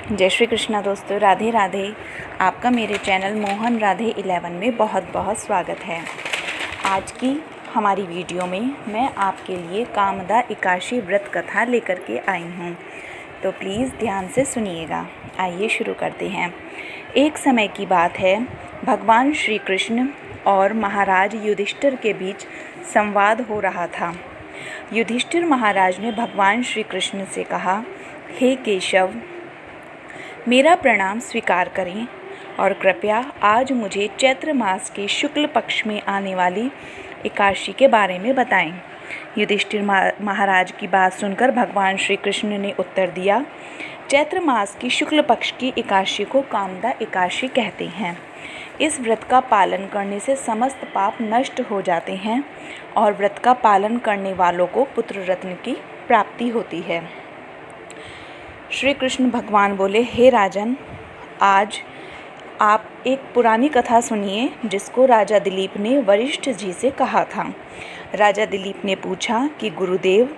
जय श्री कृष्णा दोस्तों, राधे राधे। आपका मेरे चैनल मोहन राधे 11 में बहुत बहुत स्वागत है। आज की हमारी वीडियो में मैं आपके लिए कामदा एकादशी व्रत कथा लेकर के आई हूँ, तो प्लीज़ ध्यान से सुनिएगा। आइए शुरू करते हैं। एक समय की बात है, भगवान श्री कृष्ण और महाराज युधिष्ठिर के बीच संवाद हो रहा था। युधिष्ठिर महाराज ने भगवान श्री कृष्ण से कहा, हे केशव, मेरा प्रणाम स्वीकार करें और कृपया आज मुझे चैत्र मास के शुक्ल पक्ष में आने वाली एकादशी के बारे में बताएं। युधिष्ठिर महाराज की बात सुनकर भगवान श्री कृष्ण ने उत्तर दिया, चैत्र मास की शुक्ल पक्ष की एकादशी को कामदा एकादशी कहते हैं। इस व्रत का पालन करने से समस्त पाप नष्ट हो जाते हैं और व्रत का पालन करने वालों को पुत्र रत्न की प्राप्ति होती है। श्री कृष्ण भगवान बोले, हे राजन, आज आप एक पुरानी कथा सुनिए जिसको राजा दिलीप ने वशिष्ठ जी से कहा था। राजा दिलीप ने पूछा कि गुरुदेव,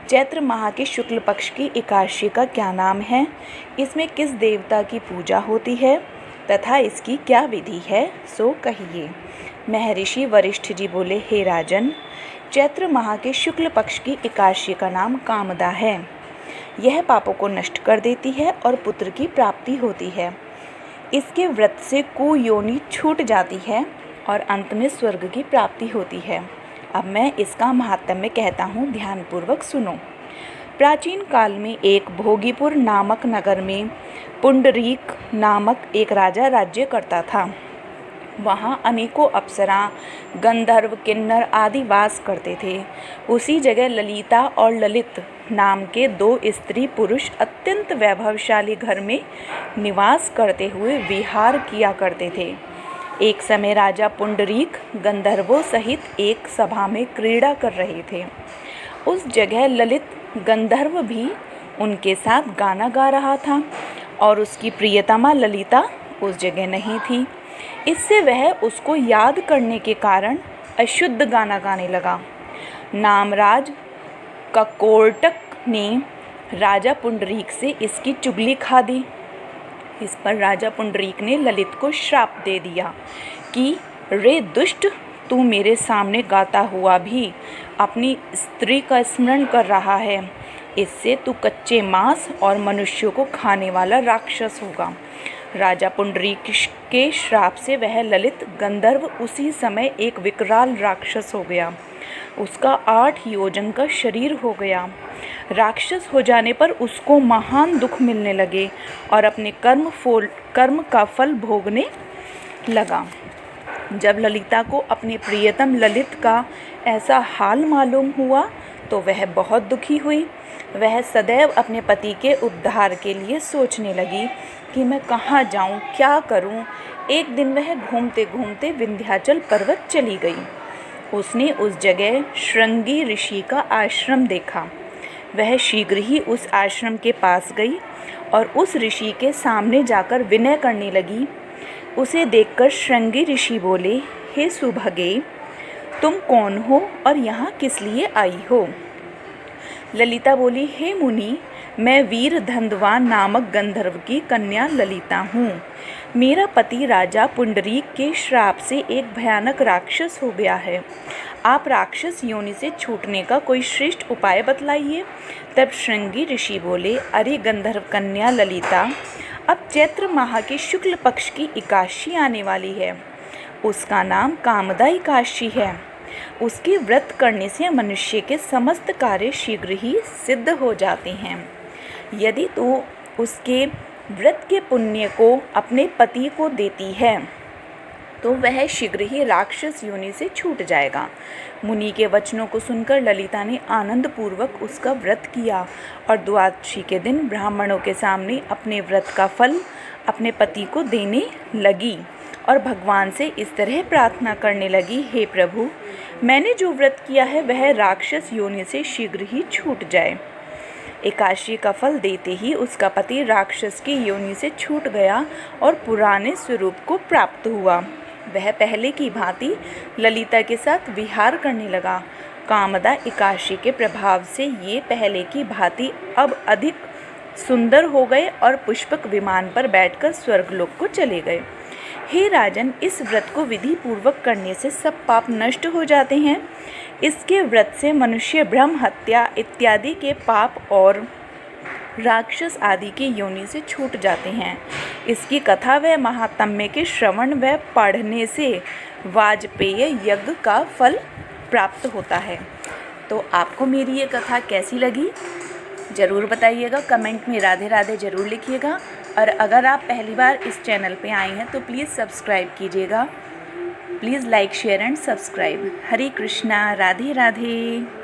चैत्र माह के शुक्ल पक्ष की एकादशी का क्या नाम है, इसमें किस देवता की पूजा होती है तथा इसकी क्या विधि है, सो कहिए। महर्षि वशिष्ठ जी बोले, हे राजन, चैत्र माह के शुक्ल पक्ष की एकादशी का नाम कामदा है। यह पापों को नष्ट कर देती है और पुत्र की प्राप्ति होती है। इसके व्रत से कुयोनि छूट जाती है और अंत में स्वर्ग की प्राप्ति होती है। अब मैं इसका महात्म्य कहता हूँ, ध्यानपूर्वक सुनो। प्राचीन काल में एक भोगीपुर नामक नगर में पुंडरीक नामक एक राजा राज्य करता था। वहाँ अनेकों अप्सरा, गंधर्व, किन्नर आदि वास करते थे। उसी जगह ललिता और ललित नाम के दो स्त्री पुरुष अत्यंत वैभवशाली घर में निवास करते हुए विहार किया करते थे। एक समय राजा पुंडरीक गंधर्वों सहित एक सभा में क्रीड़ा कर रहे थे। उस जगह ललित गंधर्व भी उनके साथ गाना गा रहा था और उसकी प्रियतमा ललिता उस जगह नहीं थी। इससे वह उसको याद करने के कारण अशुद्ध गाना गाने लगा। नामराज ककोटक ने राजा पुंडरीक से इसकी चुगली खा दी। इस पर राजा पुंडरीक ने ललित को श्राप दे दिया कि रे दुष्ट, तू मेरे सामने गाता हुआ भी अपनी स्त्री का स्मरण कर रहा है। इससे तू कच्चे मांस और मनुष्यों को खाने वाला राक्षस होगा। राजा पुंडरीक के श्राप से वह ललित गंधर्व उसी समय एक विकराल राक्षस हो गया। उसका 8 योजन का शरीर हो गया। राक्षस हो जाने पर उसको महान दुख मिलने लगे और अपने कर्म का फल भोगने लगा। जब ललिता को अपने प्रियतम ललित का ऐसा हाल मालूम हुआ तो वह बहुत दुखी हुई। वह सदैव अपने पति के उद्धार के लिए सोचने लगी कि मैं कहाँ जाऊँ, क्या करूँ। एक दिन वह घूमते घूमते विंध्याचल पर्वत चली गई। उसने उस जगह श्रृंगी ऋषि का आश्रम देखा। वह शीघ्र ही उस आश्रम के पास गई और उस ऋषि के सामने जाकर विनय करने लगी। उसे देखकर श्रृंगी ऋषि बोले, हे सुभगे, तुम कौन हो और यहाँ किस लिए आई हो? ललिता बोली, हे मुनि, मैं वीर धंधवान नामक गंधर्व की कन्या ललिता हूँ। मेरा पति राजा पुंडरीक के श्राप से एक भयानक राक्षस हो गया है। आप राक्षस योनि से छूटने का कोई श्रेष्ठ उपाय बतलाइए। तब श्रृंगी ऋषि बोले, अरे गंधर्व कन्या ललिता, अब चैत्र माह के शुक्ल पक्ष की एकादशी आने वाली है। उसका नाम कामदा एकादशी है। उसके व्रत करने से मनुष्य के समस्त कार्य शीघ्र ही सिद्ध हो जाते हैं। यदि तू उसके व्रत के पुण्य को अपने पति को देती है तो वह शीघ्र ही राक्षस योनि से छूट जाएगा। मुनि के वचनों को सुनकर ललिता ने आनंद पूर्वक उसका व्रत किया और द्वादशी के दिन ब्राह्मणों के सामने अपने व्रत का फल अपने पति को देने लगी और भगवान से इस तरह प्रार्थना करने लगी, हे प्रभु, मैंने जो व्रत किया है वह राक्षस योनि से शीघ्र ही छूट जाए। एकादशी का फल देते ही उसका पति राक्षस की योनि से छूट गया और पुराने स्वरूप को प्राप्त हुआ। वह पहले की भांति ललिता के साथ विहार करने लगा। कामदा एकादशी के प्रभाव से ये पहले की भांति अब अधिक सुंदर हो गए और पुष्पक विमान पर बैठकर स्वर्गलोक को चले गए। हे राजन, इस व्रत को विधि पूर्वक करने से सब पाप नष्ट हो जाते हैं। इसके व्रत से मनुष्य ब्रह्म हत्या इत्यादि के पाप और राक्षस आदि की योनि से छूट जाते हैं। इसकी कथा व महात्म्य के श्रवण व पढ़ने से वाजपेय यज्ञ का फल प्राप्त होता है। तो आपको मेरी ये कथा कैसी लगी ज़रूर बताइएगा, कमेंट में राधे राधे ज़रूर लिखिएगा। और अगर आप पहली बार इस चैनल पे आए हैं तो प्लीज़ सब्सक्राइब कीजिएगा। Please like share and subscribe. Hare Krishna, Radhe Radhe.